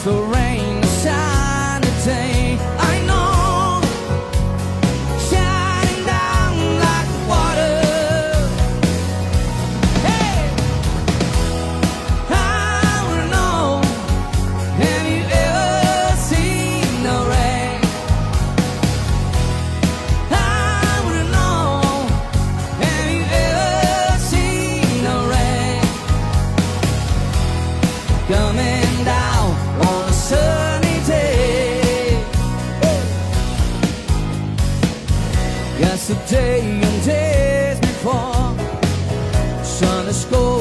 the rain, the sun, the day. I know, shining down like water. Hey, I wanna know, have you ever seen the rain? I wanna know, have you ever seen the rain? Coming down on a sunny day. Yesterday and days before, sun is cold.